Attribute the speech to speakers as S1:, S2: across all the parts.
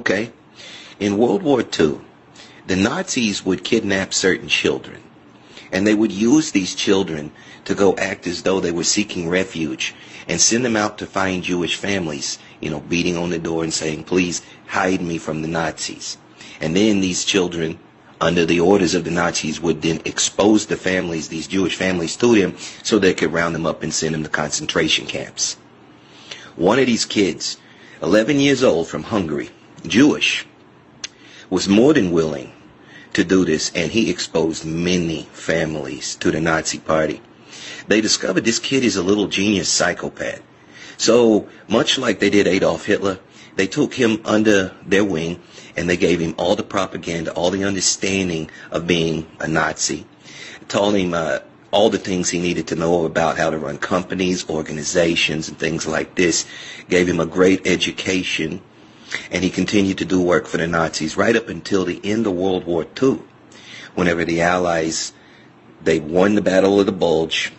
S1: Okay? In World War II, the Nazis would kidnap certain children, and they would use these children to go act as though they were seeking refuge and send them out to find Jewish families, beating on the door and saying, please hide me from the Nazis. And then these children, under the orders of the Nazis, would then expose the families, these Jewish families, to them so they could round them up and send them to concentration camps. One of these kids, 11 years old, from Hungary, Jewish, was more than willing to do this, and he exposed many families to the Nazi party. They discovered this kid is a little genius psychopath. So, much like they did Adolf Hitler, they took him under their wing, and they gave him all the propaganda, all the understanding of being a Nazi, told him all the things he needed to know about how to run companies, organizations, and things like this, gave him a great education, and he continued to do work for the Nazis right up until the end of World War II, whenever the Allies, they won the Battle of the Bulge.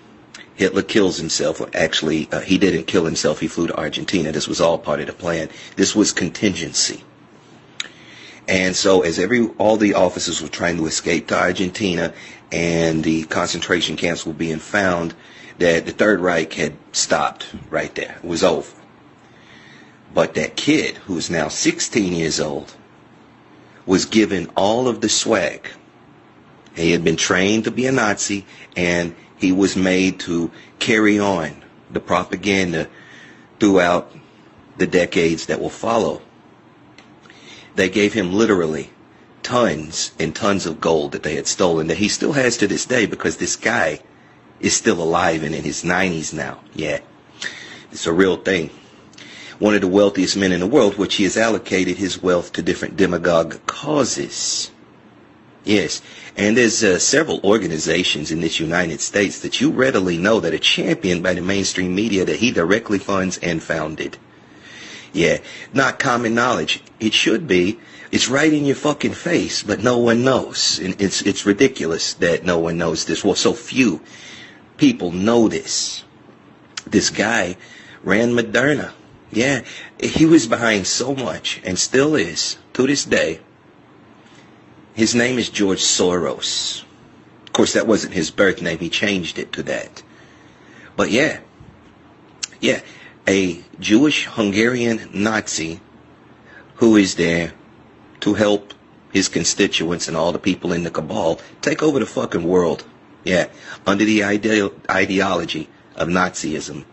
S1: Hitler kills himself. Actually, he didn't kill himself. He flew to Argentina. This was all part of the plan. This was contingency. And so as all the officers were trying to escape to Argentina and the concentration camps were being found, that the Third Reich had stopped right there. It was over. But that kid, who is now 16 years old, was given all of the swag. He had been trained to be a Nazi, and he was made to carry on the propaganda throughout the decades that will follow. They gave him literally tons and tons of gold that they had stolen, that he still has to this day, because this guy is still alive and in his 90s now. Yeah, it's a real thing. One of the wealthiest men in the world, which he has allocated his wealth to different demagogue causes. Yes, and there's several organizations in this United States that you readily know that are championed by the mainstream media that he directly funds and founded. Yeah, not common knowledge. It should be. It's right in your fucking face, but no one knows. And it's ridiculous that no one knows this. Well, so few people know this. This guy ran Moderna. Yeah, he was behind so much, and still is, to this day. His name is George Soros. Of course, that wasn't his birth name. He changed it to that. But yeah, a Jewish Hungarian Nazi who is there to help his constituents and all the people in the cabal take over the fucking world. Yeah, under the ideology of Nazism.